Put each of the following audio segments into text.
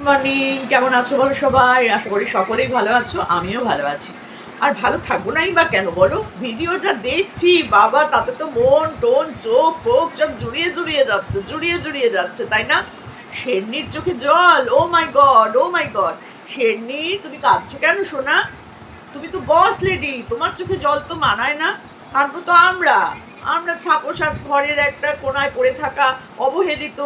Morning, কেমন আছো বলো সবাই? আশা করি সকলেই ভালো আছো, আমিও ভালো আছি। আর ভালো থাকবো নাই বা কেন বলো? ভিডিও যা দেখছি বাবা, তাতে তো মন টোন চোখ ফোক সব জুড়িয়ে যাচ্ছে, তাই না? শেরনির চোখে জল, ও মাই গড, ও মাই গড। শেরনি, তুমি কাঁদছো কেন সোনা? তুমি তো বস লেডি, তোমার চোখে জল তো মানায় না। কাঁদবো তো আমরা। আমরা ছাপোষাত ঘরের একটা কোনায় পড়ে থাকা অবহেলিত,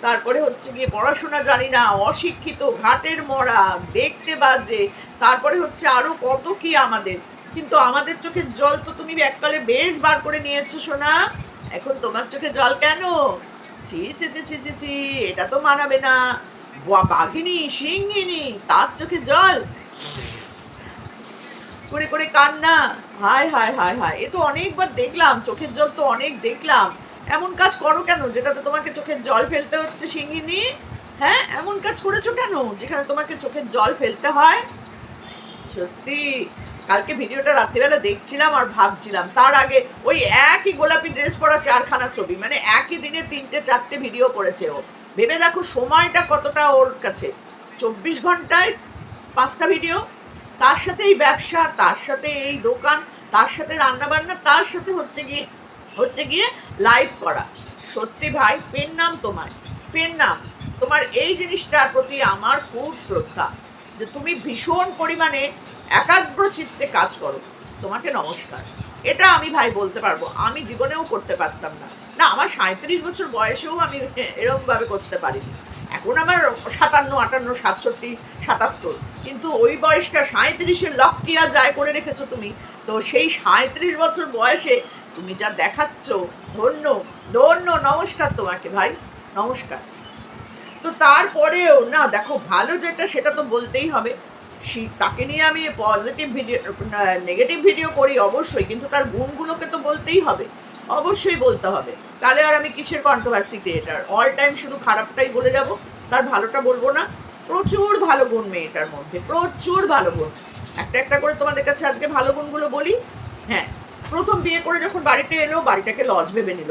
তারপরে হচ্ছে গিয়ে পড়াশোনা জানি না, অশিক্ষিত, ঘাটের মরা, দেখতে বাজে, তারপরে হচ্ছে আরো কত কি আমাদের। কিন্তু আমাদের চোখের জল তো তুমি এককালে বেশ বার করে নিয়েছো সোনা। এখন তোমার চোখে জল কেন? ছি ছি ছি ছি ছি ছি, এটা তো মানাবে না। বাঘিনী সিংহিনী, তার চোখে জল করে করে কান্না। হায় হায় হায় হায়, এ তো অনেকবার দেখলাম, চোখের জল তো অনেক দেখলাম। এমন কাজ করো কেন যেটাতে তোমাকে চোখের জল ফেলতে হচ্ছে সিংহিনী? হ্যাঁ, এমন কাজ করেছো কেন যেখানে তোমাকে চোখের জল ফেলতে হয়? সত্যি, কালকে ভিডিওটা রাত্রিবেলা দেখছিলাম আর ভাবছিলাম, তার আগে ওই একই গোলাপি ড্রেস পরা চারখানা ছবি, মানে একই দিনে 3-4টে ভিডিও করেছে ও। ভেবে দেখো সময়টা কতটা ওর কাছে। 24 ঘন্টায় 5টা ভিডিও, তার সাথে এই ব্যবসা, তার সাথে এই দোকান, তার সাথে রান্না বান্না, তার সাথে হচ্ছে গিয়ে লাইভ করা। সত্যি ভাই, পেন নাম তোমার, পেন নাম তোমার। এই জিনিসটার প্রতি আমার খুব শ্রদ্ধা, যে তুমি ভীষণ পরিমাণে একাগ্র চিত্তে কাজ করো। তোমাকে নমস্কার। এটা আমি ভাই বলতে পারবো, আমি জীবনেও করতে পারতাম না। না, আমার 37 বছর বয়সেও আমি এরকমভাবে করতে পারিনি। এখন আমার 57, 58, 67, 77, কিন্তু ওই বয়সটা 37-এর লক কি আর যায় করে রেখেছো তুমি। তো সেই 37 বছর বয়সে তুমি যা দেখাচ্ছ, ধন্য ধন্য, নমস্কার তোমাকে ভাই, নমস্কার। তো তারপরেও না, দেখো ভালো যেটা সেটা তো বলতেই হবে। তাকে নিয়ে আমি পজিটিভ ভিডিও, নেগেটিভ ভিডিও করি অবশ্যই, কিন্তু তার গুণগুলোকে তো বলতেই হবে, অবশ্যই বলতে হবে। তাহলে আর আমি কিসের কন্ট্রোভার্সি ক্রিয়েটার? অল টাইম শুধু খারাপটাই বলে যাব, তার ভালোটা বলবো না? প্রচুর ভালো গুণ মেয়েটার মধ্যে, প্রচুর ভালো গুণ। একটা একটা করে তোমাদের কাছে আজকে ভালো গুণগুলো বলি। হ্যাঁ, প্রথম বিয়ে করে যখন বাড়িতে এলো, বাড়িটাকে লজ ভেবে নিল।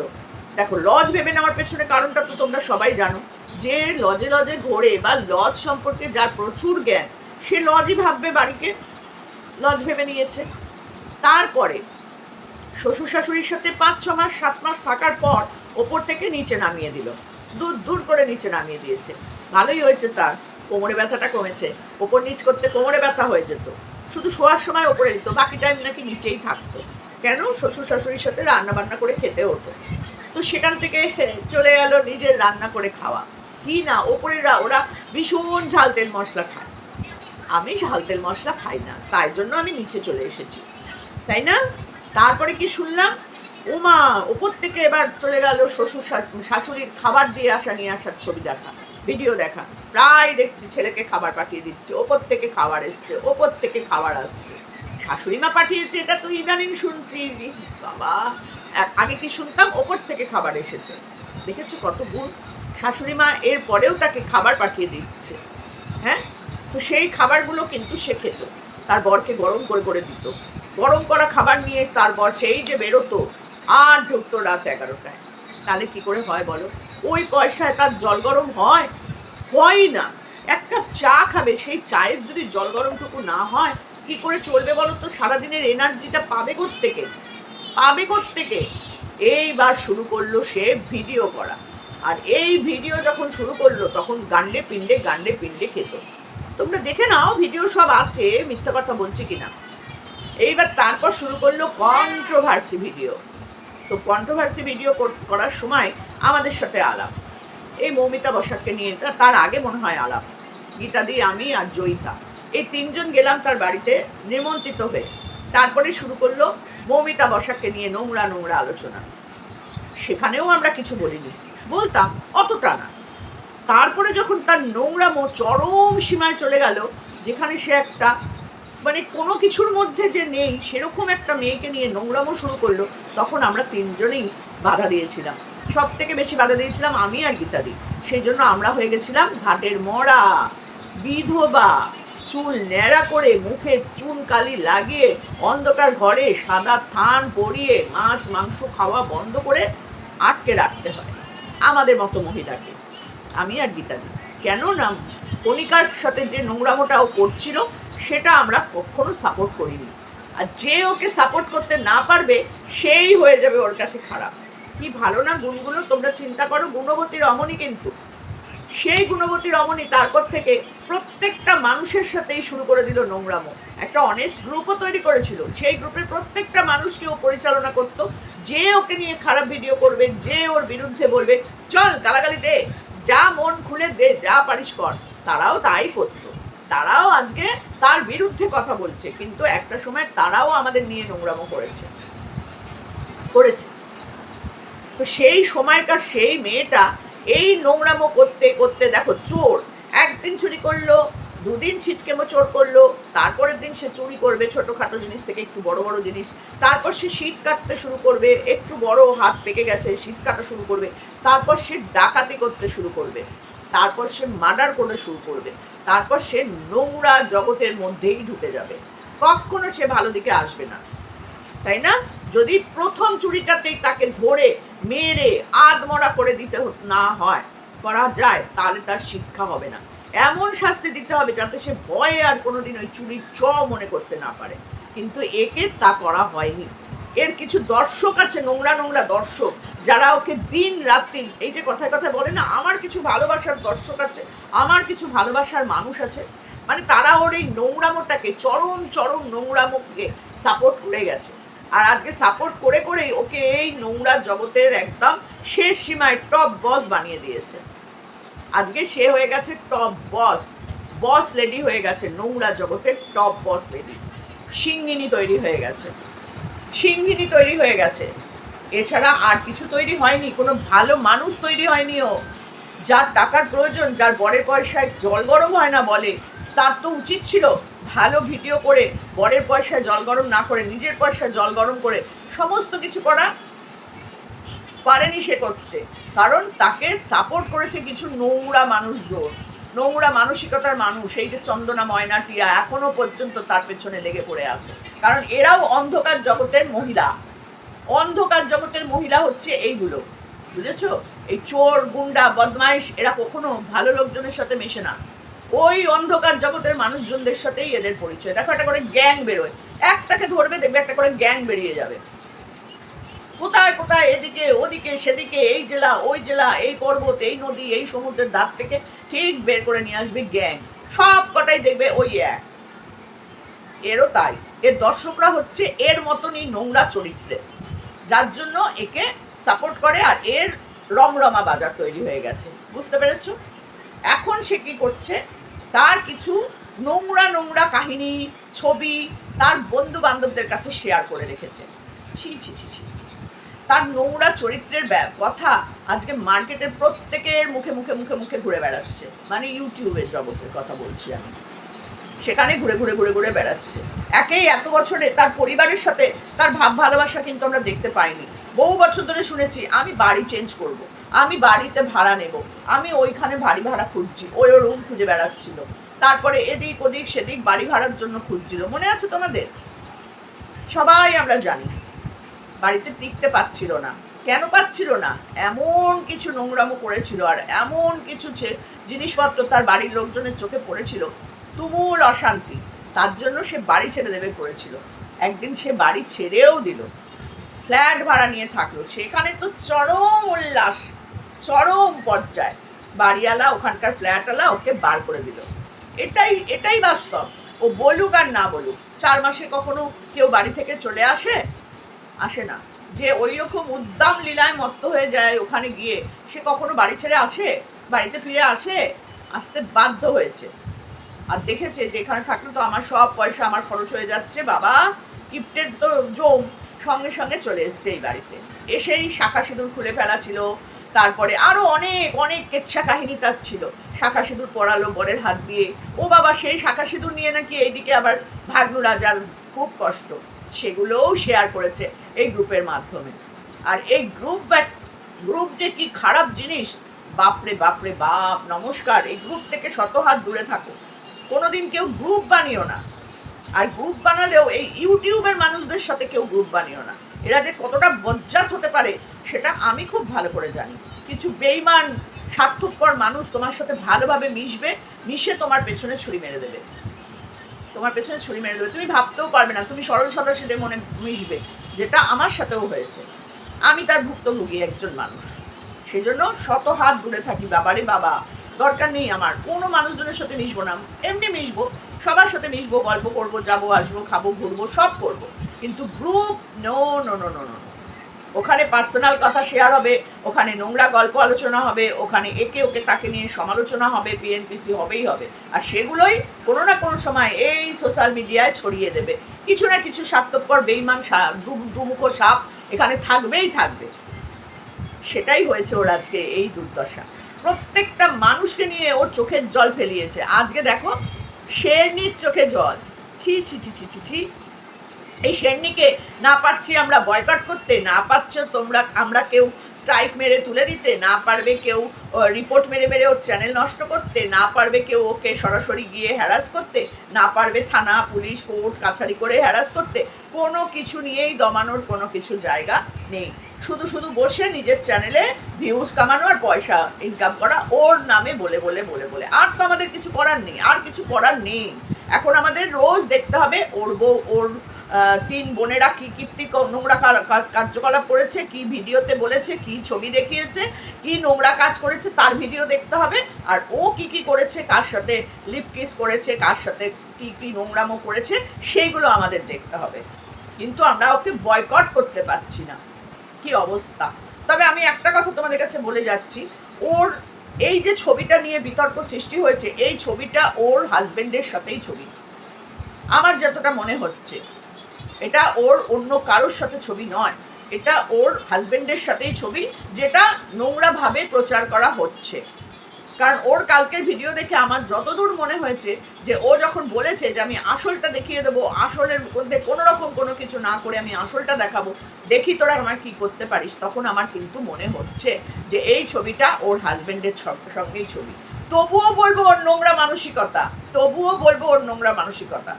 দেখো, লজ ভেবে নেওয়ার পেছনে কারণটা তো তোমরা সবাই জানো, যে লজে লজে ঘোরে বা লজ সম্পর্কে যার প্রচুর জ্ঞান, সে লজই ভাববে, বাড়িকে লজ ভেবে নিয়েছে। তারপরে শ্বশুর শাশুড়ির সাথে 5-6 মাস 7 মাস থাকার পর ওপর থেকে নিচে নামিয়ে দিল, দূর দূর করে নিচে নামিয়ে দিয়েছে। ভালোই হয়েছে, তার কোমরে ব্যথাটা কমেছে। ওপর নিচ করতে কোমরে ব্যথা হয়ে যেত, শুধু শোয়ার সময় ওপরে দিত, বাকি টাইম নাকি নিচেই থাকতো। কেন? শ্বশুর শাশুড়ির সাথে রান্না বান্না করে খেতে হতো। তো সেখান থেকে চলে গেল নিজের রান্না করে খাওয়া। কি না, ওপরে ওরা ভীষণ ঝাল তেল মশলা খায়, আমি ঝাল তেল মশলা খাই না, তাই জন্য আমি নিচে চলে এসেছি, তাই না? তারপরে কি শুনলাম, ওমা, ওপর থেকে এবার চলে গেল শ্বশুর শাশুড়ির খাবার দিয়ে আসা নিয়ে আসার ছবি দেখা, ভিডিও দেখা। প্রায় দেখছি ছেলেকে খাবার পাঠিয়ে দিচ্ছে, ওপর থেকে খাবার এসছে, ওপর থেকে খাবার আসছে। শাশুড়ি মা পাঠিয়েছে এটা তো ইদানিং শুনছি বাবা। আগে কি শুনতাম, ওপর থেকে খাবার এসেছে। দেখেছো কত গুণ? শাশুড়ি মা এর পরেও তাকে খাবার পাঠিয়ে দিচ্ছে। হ্যাঁ, তো সেই খাবারগুলো কিন্তু সে খেত, তার বরকে গরম করে করে দিত। গরম করা খাবার নিয়ে তার বর সেই যে বেরোতো, আর ঢুকতো রাত 11টায়। তাহলে কি করে হয় বলো? ওই পয়সায় তার জল গরম হয়? হয় না। এক কাপ চা খাবে, সেই চায়ের যদি জল গরমটুকু না হয়, কি করে চলবে বলো তো? সারাদিনের এনার্জিটা পাবে কোত্থেকে? পাবে কোত্থেকে? এইবার শুরু করলো সে ভিডিও করা। আর এই ভিডিও যখন শুরু করলো, তখন গান্ডে পিণ্ডে খেত। তোমরা দেখে নাও, ভিডিও সব আছে, মিথ্যা কথা বলছি কিনা। এইবার তারপর শুরু করলো কন্ট্রোভার্সি ভিডিও। তো কন্ট্রোভার্সি ভিডিও করার সময় আমাদের সাথে আলাপ, এই মৌমিতা বসাককে নিয়ে, তার আগে মনে হয় আলাপ, গীতাদি, আমি আর জয়িতা, এই 3জন গেলাম তার বাড়িতে নিমন্ত্রিত হয়ে। তারপরে শুরু করলো মৌমিতা বসাককে নিয়ে নোংরা নোংরা আলোচনা। সেখানেও আমরা কিছু বলিনি, বলতাম অতটা না। তারপরে যখন তার নোংরামো চরম সীমায় চলে গেল, যেখানে সে একটা, মানে কোনো কিছুর মধ্যে যে নেই সেরকম একটা মেয়েকে নিয়ে নোংরামো শুরু করলো, তখন আমরা 3জনেই বাধা দিয়েছিলাম। সব থেকে বেশি বাধা দিয়েছিলাম আমি আর গীতাদি। সেই জন্য আমরা হয়ে গেছিলাম ঘাটের মরা, বিধবা, চুল ন্যাড়া করে, মুখে চুন কালি লাগিয়ে, অন্ধকার ঘরে সাদা থান পরিয়ে মাছ মাংস খাওয়া বন্ধ করে আটকে রাখতে হয় আমাদের মতো মহিলাকে, আমি আর গীতাদি। কেন না? কণিকার সাথে যে নোংরামোটা ও করছিল সেটা আমরা কখনো সাপোর্ট করিনি। আর যে ওকে সাপোর্ট করতে না পারবে সেই হয়ে যাবে ওর কাছে খারাপ। কি ভালো না গুণগুলো, তোমরা চিন্তা করো। গুণবতী রমণী, কিন্তু সেই গুণবতী রমণী তারপর থেকে প্রত্যেকটা মানুষের সাথেই শুরু করে দিল নোংরামো। একটা অনেস্ট গ্রুপও তৈরি করেছিল, সেই গ্রুপের প্রত্যেকটা মানুষকে ও পরিচালনা করতো। যে ওকে নিয়ে খারাপ ভিডিও করবে, যে ওর বিরুদ্ধে বলবে চল গালাগালি দে, যা মন খুলে দে, যা পারিস কর, তারাও তাই করতো। তারাও আজকে তার বিরুদ্ধে কথা বলছে, কিন্তু একটা সময় তারাও আমাদের নিয়ে নোংরামো করেছে। তো সেই সময়কার সেই মেয়েটা এই নোংরামো করতে করতে দেখো, চোর একদিন চুরি করলো, দুদিন ছিচকেমো চোর করলো, তারপরের দিন সে চুরি করবে ছোটখাটো জিনিস থেকে একটু বড় বড় জিনিস, তারপর সে শীত কাটতে শুরু করবে, একটু বড় হাত পেকে গেছে শীত কাটা শুরু করবে, তারপর সে ডাকাতি করতে শুরু করবে, তারপর সে মার্ডার করতে শুরু করবে, তারপর সে নোংরা জগতের মধ্যেই ঢুকে যাবে। কখনো সে ভালো দিকে আসবে না, তাই না? যদি প্রথম চুরিটাতেই তাকে ধরে মেরে আধমরা করে দিতে না হয়, করা যায়, তাহলে তার শিক্ষা হবে না। এমন শাস্তি দিতে হবে যাতে সে ভয়ে আর কোনোদিন ওই চুরির মনে করতে না পারে। কিন্তু একে তা করা হয়নি। এর কিছু দর্শক আছে, নোংরা নোংরা দর্শক, যারা ওকে দিন রাত্রি, এই যে কথায় কথায় বলে না, আমার কিছু ভালোবাসার দর্শক আছে, আমার কিছু ভালোবাসার মানুষ আছে, মানে তারা ওর এই নোংরামোটাকে, চরম চরম নোংরামোকে সাপোর্ট করে গেছে। আর আজকে সাপোর্ট করে করেই ওকে এই নোংরা জগতের একদম শেষ সীমায় টপ বস বানিয়ে দিয়েছে। আজকে সে হয়ে গেছে টপ বস লেডি হয়ে গেছে, নোংরা জগতের টপ বস লেডি। সিংহিনী তৈরি হয়ে গেছে। এছাড়া আর কিছু তৈরি হয়নি, কোনো ভালো মানুষ তৈরি হয়নি ও। যার টাকার প্রয়োজন, যার বরের পয়সায় জল গরম হয় না বলে, তার তো উচিত ছিল ভালো ভিডিও করে বরের পয়সায় জল গরম না করে নিজের পয়সায় জল গরম করে সমস্ত কিছু করা। পারেনি সে করতে, কারণ তাকে সাপোর্ট করেছে কিছু নোংরা মানুষজন, নোংরা মানসিকতার মানুষ। এই যে চন্দনা, ময়না, টিয়া এখনো পর্যন্ত তার পেছনে লেগে পড়ে আছে, কারণ এরাও অন্ধকার জগতের মহিলা। অন্ধকার জগতের মহিলা হচ্ছে এইগুলো, বুঝেছো? এই চোর, গুন্ডা, বদমাইশ, এরা কখনো ভালো লোকজনের সাথে মেশে না। ওই অন্ধকার জগতের মানুষজনদের সাথেই এদের পরিচয়। দেখো, একটা করে গ্যাং বেরোয়, একটাকে ধরবে দেখবে একটা করে গ্যাং বেরিয়ে যাবে। কোথায় কোথায়, এদিকে ওদিকে সেদিকে, এই জেলা ওই জেলা, এই পর্বত, এই নদী, এই সমুদ্রের ধার থেকে ঠিক বের করে নিয়ে আসবে গ্যাং। সব কটাই দেখবে ওই এক। এরও তাই, এর দর্শকরা হচ্ছে এর মতনই নোংরা চরিত্রে, যার জন্য একে সাপোর্ট করে। আর এর রমরমা বাজার তৈরি হয়ে গেছে, বুঝতে পেরেছো? এখন সে কি করছে, তার কিছু নোংরা নোংরা কাহিনী, ছবি তার বন্ধু বান্ধবদের কাছে শেয়ার করে রেখেছে। ছি ছি ছি ছি, তার নোংরা চরিত্রের কথা আজকে মার্কেটের প্রত্যেকের মুখে মুখে মুখে মুখে ঘুরে বেড়াচ্ছে। মানে ইউটিউবের জগতের কথা বলছি আমি, সেখানে ঘুরে ঘুরে ঘুরে ঘুরে বেড়াচ্ছে। একেই এত বছরে তার পরিবারের সাথে তার ভাব ভালোবাসা কিন্তু আমরা দেখতে পাইনি। বহু বছর ধরে শুনেছি আমি বাড়ি চেঞ্জ করব, আমি বাড়িতে ভাড়া নেব, আমি ওইখানে বাড়ি ভাড়া খুঁজছি, ওই রুম খুঁজে বেড়াচ্ছিল, তারপরে এদিক ওদিক সেদিক বাড়ি ভাড়ার জন্য খুঁজছিল। মনে আছে তোমাদের? সবাই আমরা জানি বাড়িতে টিকতে পারছিল না। কেন পারছিল না? এমন কিছু নোংরামো করেছিল, আর এমন কিছু জিনিসপত্র তার বাড়ির লোকজনের চোখে পড়েছিল, তুমুল অশান্তি। তার জন্য সে বাড়ি ছেড়ে দেবে করেছিল। একদিন সে বাড়ি ছেড়েও দিল, ফ্ল্যাট ভাড়া নিয়ে থাকলো। সেখানে তো চরম উল্লাস, চরম পর্যায়ে। বাড়িওয়ালা, ওখানকার ফ্ল্যাটওয়ালা ওকে বার করে দিল। এটাই বাস্তব। ও বলুক আর না বলুক, 4 মাসে কখনো কেউ বাড়ি থেকে চলে আসে না। যে ওই রকম উদ্দাম লীলায় মত্ত হয়ে যায় ওখানে গিয়ে, সে কখনো বাড়ি ছেড়ে বাড়িতে ফিরে আসতে বাধ্য হয়েছে। আর দেখেছে যে এখানে থাকলে তো আমার সব পয়সা আমার খরচ হয়ে যাচ্ছে, বাবা গিফটের তো জম, সঙ্গে সঙ্গে চলে এসছে এই বাড়িতে। এসেই শাখা সিঁদুর খুলে ফেলা ছিল, তারপরে আরও অনেক অনেক কেচ্ছা কাহিনী তার ছিল। শাখা সিঁদুর পরালো বরের হাত দিয়ে, ও বাবা সেই শাখা সিঁদুর নিয়ে নাকি এইদিকে আবার ভাগ্নু রাজার খুব কষ্ট, সেগুলোও শেয়ার করেছে এই গ্রুপের মাধ্যমে। আর এই গ্রুপ যে কি খারাপ জিনিস, বাপরে বাপরে বাপ, নমস্কার। এই গ্রুপ থেকে শত হাত দূরে থাকো, কোনোদিন কেউ গ্রুপ বানিও না। আর গ্রুপ বানালেও এই ইউটিউবের মানুষদের সাথে কেউ গ্রুপ বানিও না। এরা যে কতটা বজ্জাত হতে পারে সেটা আমি খুব ভালো করে জানি। কিছু বেইমান স্বার্থপর মানুষ তোমার সাথে ভালোভাবে মিশবে, মিশে তোমার পেছনে ছুরি মেরে দেবে, তোমার পেছনে ছুরি মেরে দেবে, তুমি ভাবতেও পারবে না, তুমি সরল সাদাসিধে মনে মিশবে, যেটা আমার সাথেও হয়েছে। আমি তার ভুক্তভোগী একজন মানুষ, সেই জন্য শত হাত দূরে থাকি। বাবারে বাবা, দরকার নেই আমার কোনো মানুষজনের সাথে মিশবো না, এমনি মিশবো, সবার সাথে মিশবো, গল্প করবো, যাবো আসবো, খাবো, ঘুরবো, সব করবো, কিন্তু group no no no no no. ওখানে পার্সোনাল কথা শেয়ার হবে, ওখানে নোংরা গল্প আলোচনা হবে, ওখানে একে ওকে তাকে নিয়ে সমালোচনা হবে, পিএনপিসি হবেই হবে, আর সেগুলোই কোনো না কোনো সময় এই সোশ্যাল মিডিয়ায় ছড়িয়ে দেবে। কিছু না কিছু স্বার্থপর বেইমান দুমুখো সাপ এখানে থাকবেই থাকবে। সেটাই হয়েছে ওর আজকে এই দুর্দশা। প্রত্যেকটা মানুষকে নিয়ে ওর চোখের জল ফেলিয়েছে। আজকে দেখো শেরনির চোখে জল, ছি ছি ছি ছি ছি ছি। এই শেরনিকে না পারছি আমরা বয়কট করতে, না পারছো তোমরা, আমরা কেউ স্ট্রাইক মেরে তুলে দিতে, না পারবে কেউ রিপোর্ট মেরে মেরে ওর চ্যানেল নষ্ট করতে, না পারবে কেউ ওকে সরাসরি গিয়ে হ্যারাস করতে, না পারবে থানা পুলিশ কোর্ট কাছারি করে হ্যারাস করতে, কোনো কিছু নিয়েই দমানোর কোনো কিছু জায়গা নেই। শুধু শুধু বসে নিজের চ্যানেলে ভিউজ কামানো আর পয়সা ইনকাম করা ওর নামে বলে বলে বলে বলে। আর তো আমাদের কিছু করার নেই, আর কিছু করার নেই। এখন আমাদের রোজ দেখতে হবে ওর বউ, ওর 3 বোনেরা কি কীর্তি নোংরা কার্যকলাপ করেছে, কি ভিডিওতে বলেছে, কি ছবি দেখিয়েছে, কি নোংরা কাজ করেছে, তার ভিডিও দেখতে হবে। আর ও কি কি করেছে, কার সাথে লিপ কিস করেছে, কার সাথে কি কি নোংরামো করেছে, সেইগুলো আমাদের দেখতে হবে। কিন্তু আমরা ওকে বয়কট করতে পারছি না, কি অবস্থা। তবে আমি একটা কথা তোমাদের কাছে বলে যাচ্ছি, ওর এই যে ছবিটা নিয়ে বিতর্ক সৃষ্টি হয়েছে, এই ছবিটা ওর হাজবেন্ডের সাথেই ছবি, আমার যতটা মনে হচ্ছে। এটা ওর অন্য কারোর সাথে ছবি নয়, এটা ওর হাজবেন্ডের সাথেই ছবি, যেটা নোংরাভাবে প্রচার করা হচ্ছে। কারণ ওর কালকের ভিডিও দেখে আমার যতদূর মনে হয়েছে যে ও যখন বলেছে যে আমি আসলটা দেখিয়ে দেবো, আসলের মধ্যে কোনো রকম কোনো কিছু না করে আমি আসলটা দেখাবো, দেখি তোরা আমার কি করতে পারিস, তখন আমার কিন্তু মনে হচ্ছে যে এই ছবিটা ওর হাজবেন্ডের সঙ্গেই ছবি। তবুও বলবো ওর নোংরা মানসিকতা, তবুও বলবো ওর নোংরা মানসিকতা।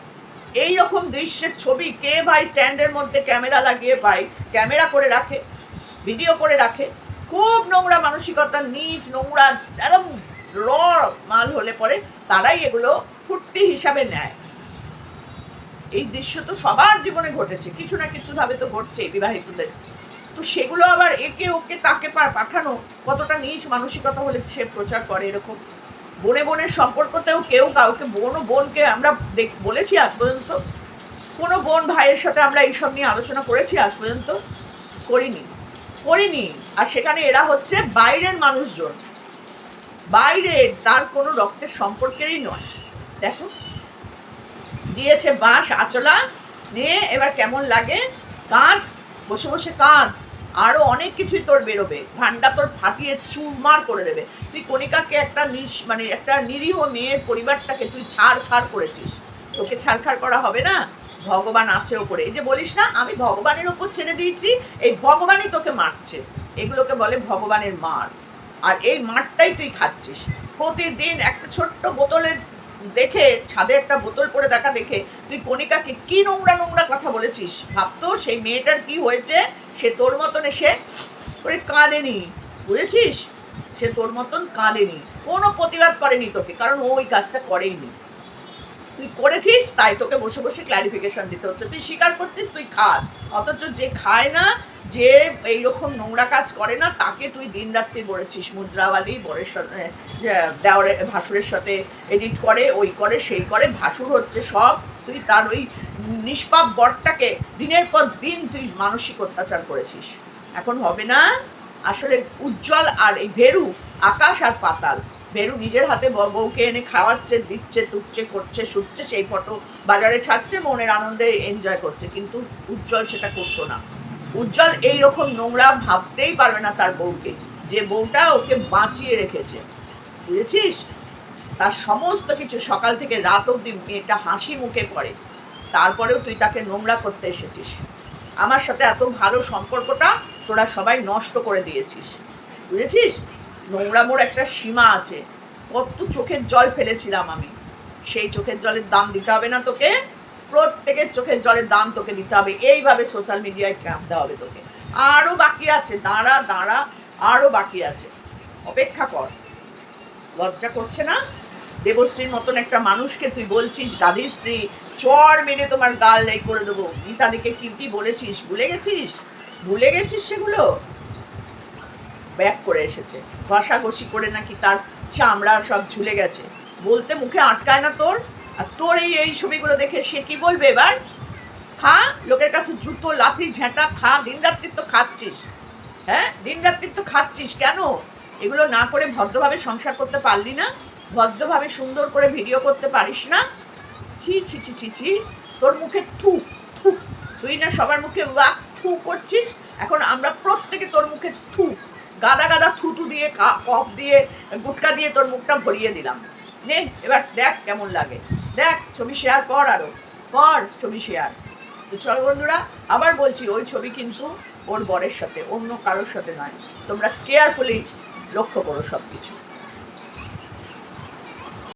এই রকম দৃশ্যের ছবি কে ভাই স্ট্যান্ডের মধ্যে ক্যামেরা লাগিয়ে ভাই ক্যামেরা করে রাখে, ভিডিও করে রাখে? খুব নোংরা মানসিকতা, নিজ নোংরা একদম র মাল হলে পরে তারাই এগুলো ফুর্তি হিসাবে নেয়। এই দৃশ্য তো সবার জীবনে ঘটেছে, কিছু না কিছু ভাবে তো ঘটছে বিবাহিতদের। তো সেগুলো আবার একে ওকে তাকে পাঠানো কতটা নিজ মানসিকতা হলে সে প্রচার করে এরকম। বোনে বোনের সম্পর্কতেও কেউ কাউকে, বোনকে আমরা বলেছি আজ পর্যন্ত? কোনো বোন ভাইয়ের সাথে আমরা এইসব নিয়ে আলোচনা করেছি আজ পর্যন্ত? করিনি। আর সেখানে এরা হচ্ছে বাইরের মানুষজন, বাইরের, তার কোনো রক্তের সম্পর্কেরই নয়। দেখো দিয়েছে বাঁশ আঁচলা নিয়ে, এবার কেমন লাগে, কাঁধ, বসে বসে কাঁধ, আরও অনেক কিছুই তোর বেরোবে, ভান্ডা তোর ফাটিয়ে চুরমার করে দেবে। তুই কণিকাকে একটা মানে একটা নিরীহ মেয়ের পরিবারটাকে তুই ছাড়খাড় করেছিস, তোকে ছাড়খাড় করা হবে না? ভগবান আছে ওপরে। এই যে বলিস না আমি ভগবানের ওপর ছেড়ে দিয়েছি, এই ভগবানই তোকে মারছে, এগুলোকে বলে ভগবানের মার। আর এই মারটাই তুই খাচ্ছিস প্রতিদিন। একটা ছোট্ট বোতলের দেখে, ছাদে একটা বোতল পরে দেখা দেখে তুই কণিকাকে কি নোংরা নোংরা কথা বলেছিস। ভাবতো সেই মেয়েটার কি হয়েছে, সে তোর মতন এসে করে কাঁদেনি, বুঝেছিস? সে তোর মতন কাঁদেনি, কোনো প্রতিবাদ করেনি তোকে, কারণ ও ওই কাজটা করেইনি। তুই করেছিস তাই তোকে বসে বসে ক্ল্যারিফিকেশন দিতে হচ্ছে। তুই স্বীকার করছিস তুই খাস, অথচ যে খায় না, যে এইরকম নোংরা কাজ করে না, তাকে তুই দিন রাত্রি বলেছিস মুজরাওয়ালি বরের সাথে, দেওয়ারের ভাসুরের সাথে এডিট করে, ওই করে সেই করে, ভাসুর হচ্ছে সব। তুই তার ওই নিষ্পাপ বরটাকে দিনের পর দিন তুই মানসিক অত্যাচার করেছিস। এখন হবে না। আসলে উজ্জ্বল আর এই ভেরু আকাশ আর পাতাল। ভেরু নিজের হাতে বউকে এনে খাওয়াচ্ছে, দিচ্ছে, তুচ্ছে, করছে, শুচ্ছে, সেই ফটো বাজারে ছাড়ছে, মনের আনন্দে এনজয় করছে, কিন্তু উজ্জ্বল সেটা করতো না। উজ্জ্বল এইরকম নোংরা ভাবতেই পারবে না তার বউকে, যে বউটা ওকে বাঁচিয়ে রেখেছে, বুঝেছিস? তার সমস্ত কিছু সকাল থেকে রাত অবধি মেয়েটা হাসি মুখে পড়ে, তারপরেও তুই তাকে নোংরা করতে এসেছিস। আমার সাথে এত ভালো সম্পর্কটা তোরা সবাই নষ্ট করে দিয়েছিস, বুঝেছিস? নোংরামোর একটা সীমা আছে। কত চোখের জল ফেলেছিলাম আমি, সেই চোখের জলের দাম দিতে হবে না তোকে? প্রত্যেকের চোখের জলের দাম তোকে দিতে হবে। এইভাবে সোশ্যাল মিডিয়ায় কাঁদতে হবে তোকে। আরও বাকি আছে, দাঁড়া, আরও বাকি আছে, অপেক্ষা কর। লজ্জা করছে না? দেবশ্রীর মতন একটা মানুষকে তুই বলছিস গাধীর স্ত্রী, চর মেরে তোমার গাল এই করে দেবো। মিতাদিকে কি বলেছিস, ভুলে গেছিস? ভুলে গেছিস সেগুলো? ব্যাক করে এসেছে, ঘষাঘষি করে নাকি তার চামড়া সব ঝুলে গেছে। বলতে মুখে আটকায় না তোর? আর তোর এই ছবিগুলো দেখে সে কি বলবে এবার? খা, লোকের কাছে জুতো লাথি ঝেঁটা খা, দিন রাত্রি তো খাচ্ছিস। হ্যাঁ, দিন রাত্রি তো খাচ্ছিস। কেন এগুলো না করে ভদ্রভাবে সংসার করতে পারলি না? ভদ্রভাবে সুন্দর করে ভিডিও করতে পারিস না? ছি ছি ছি ছি ছি, তোর মুখে থু থু। তুই না সবার মুখে ওয়াক থু করছিস, এখন আমরা প্রত্যেকে তোর মুখে থু, গাদা গাদা থুতু দিয়ে কফ দিয়ে গুটকা দিয়ে তোর মুখটা ভরিয়ে দিলাম। নে এবার দেখ কেমন লাগে, দেখ ছবি শেয়ার কর, আরো কর ছবি শেয়ার। তো চল বন্ধুরা, আবার বলছি ওই ছবি কিন্তু ওর বরের সাথে, অন্য কারোর সাথে নয়। তোমরা কেয়ারফুলি লক্ষ্য করো সব কিছু।